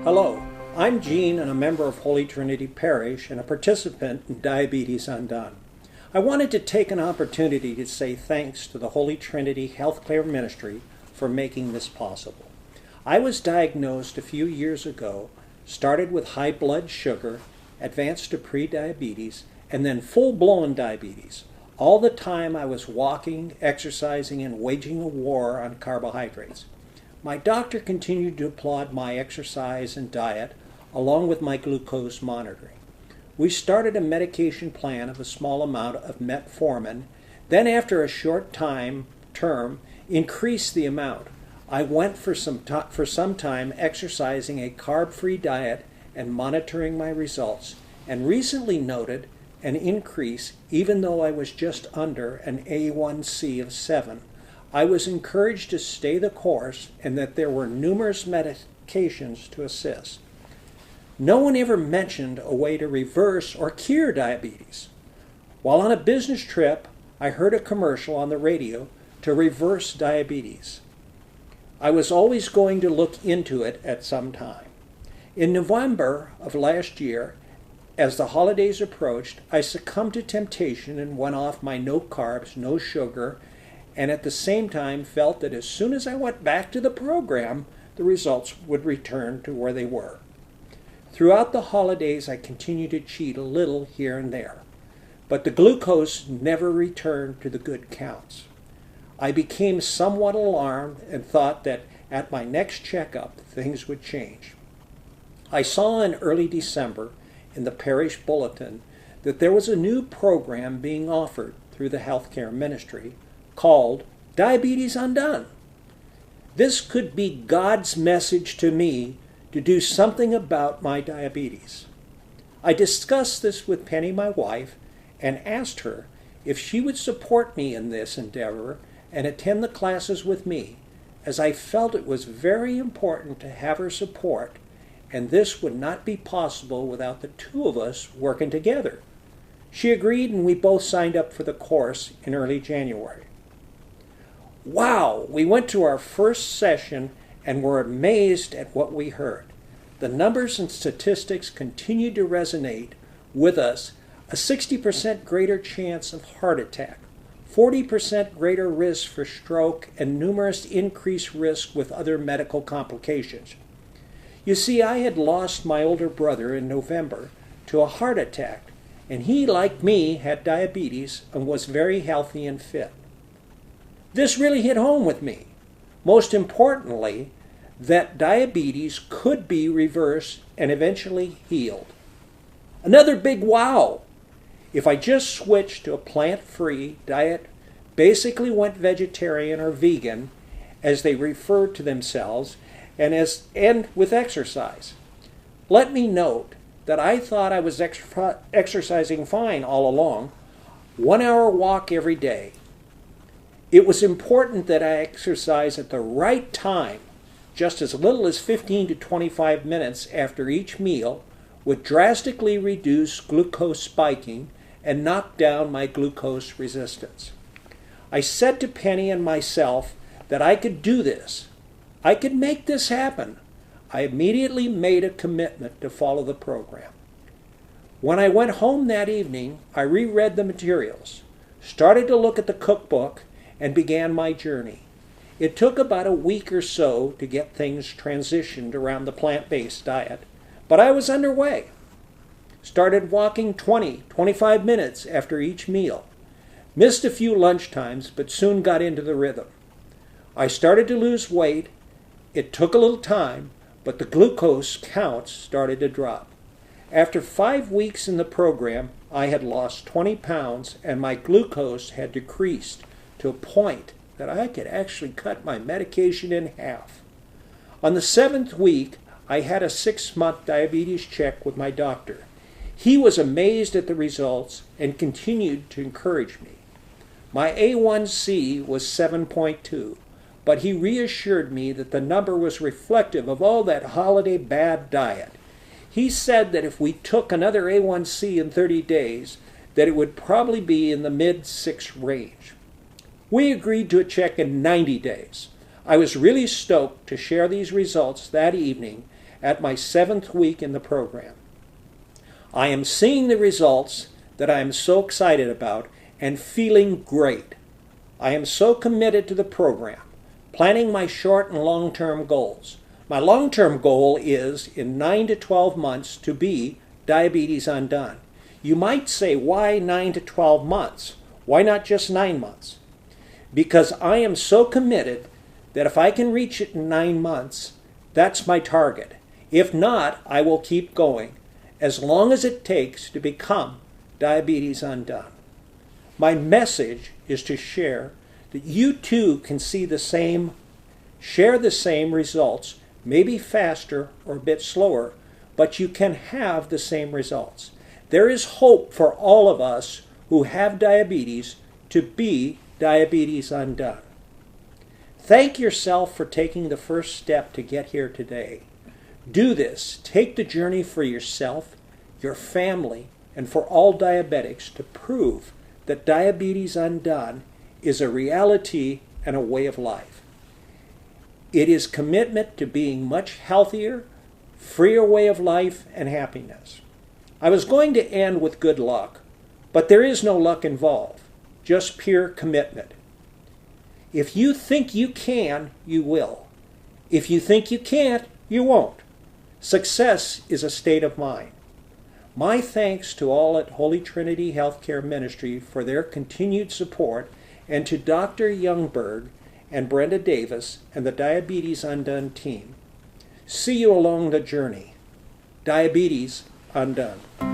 Hello, I'm Gene and a member of Holy Trinity Parish and a participant in Diabetes Undone. I wanted to take an opportunity to say thanks to the Holy Trinity Healthcare Ministry for making this possible. I was diagnosed a few years ago, started with high blood sugar, advanced to prediabetes, and then full-blown diabetes. All the time I was walking, exercising, and waging a war on carbohydrates. My doctor continued to applaud my exercise and diet, along with my glucose monitoring. We started a medication plan of a small amount of metformin, then after a short term, increased the amount. I went for some time exercising a carb-free diet and monitoring my results, and recently noted an increase even though I was just under an A1C of 7. I was encouraged to stay the course and that there were numerous medications to assist. No one ever mentioned a way to reverse or cure diabetes. While on a business trip, I heard a commercial on the radio to reverse diabetes. I was always going to look into it at some time. In November of last year, as the holidays approached, I succumbed to temptation and went off my no carbs, no sugar, and at the same time felt that as soon as I went back to the program, the results would return to where they were. Throughout the holidays, I continued to cheat a little here and there, but the glucose never returned to the good counts. I became somewhat alarmed and thought that at my next checkup, things would change. I saw in early December in the parish bulletin that there was a new program being offered through the healthcare ministry called Diabetes Undone. This could be God's message to me to do something about my diabetes. I discussed this with Penny, my wife, and asked her if she would support me in this endeavor and attend the classes with me, as I felt it was very important to have her support, and this would not be possible without the two of us working together. She agreed, and we both signed up for the course in early January. Wow! We went to our first session and were amazed at what we heard. The numbers and statistics continued to resonate with us. A 60% greater chance of heart attack, 40% greater risk for stroke, and numerous increased risk with other medical complications. You see, I had lost my older brother in November to a heart attack, and he, like me, had diabetes and was very healthy and fit. This really hit home with me. Most importantly, that diabetes could be reversed and eventually healed. Another big wow! If I just switched to a plant-free diet, basically went vegetarian or vegan, as they refer to themselves, and with exercise. Let me note that I thought I was exercising fine all along. 1 hour walk every day. It was important that I exercise at the right time. Just as little as 15 to 25 minutes after each meal would drastically reduce glucose spiking and knock down my glucose resistance. I said to Penny and myself that I could do this. I could make this happen. I immediately made a commitment to follow the program. When I went home that evening, I reread the materials, started to look at the cookbook, and began my journey. It took about a week or so to get things transitioned around the plant-based diet, but I was underway. Started walking 20-25 minutes after each meal. Missed a few lunch times, but soon got into the rhythm. I started to lose weight. It took a little time, but the glucose counts started to drop. After 5 weeks in the program, I had lost 20 pounds and my glucose had decreased to a point that I could actually cut my medication in half. On the 7th week, I had a 6-month diabetes check with my doctor. He was amazed at the results and continued to encourage me. My A1C was 7.2, but he reassured me that the number was reflective of all that holiday bad diet. He said that if we took another A1C in 30 days, that it would probably be in the mid-6 range. We agreed to a check in 90 days. I was really stoked to share these results that evening, at my 7th week in the program. I am seeing the results that I am so excited about and feeling great. I am so committed to the program, planning my short and long-term goals. My long-term goal is, in 9 to 12 months, to be Diabetes Undone. You might say, why 9 to 12 months? Why not just 9 months? Because I am so committed that if I can reach it in 9 months, that's my target. If not, I will keep going, as long as it takes to become Diabetes Undone. My message is to share that you too can see the same, share the same results, maybe faster or a bit slower, but you can have the same results. There is hope for all of us who have diabetes to be Diabetes Undone. Thank yourself for taking the first step to get here today. Do this. Take the journey for yourself, your family, and for all diabetics to prove that Diabetes Undone is a reality and a way of life. It is commitment to being much healthier, freer way of life and happiness. I was going to end with good luck, but there is no luck involved, just pure commitment. If you think you can, you will. If you think you can't, you won't. Success is a state of mind. My thanks to all at Holy Trinity Healthcare Ministry for their continued support, and to Dr. Youngberg and Brenda Davis and the Diabetes Undone team. See you along the journey. Diabetes Undone.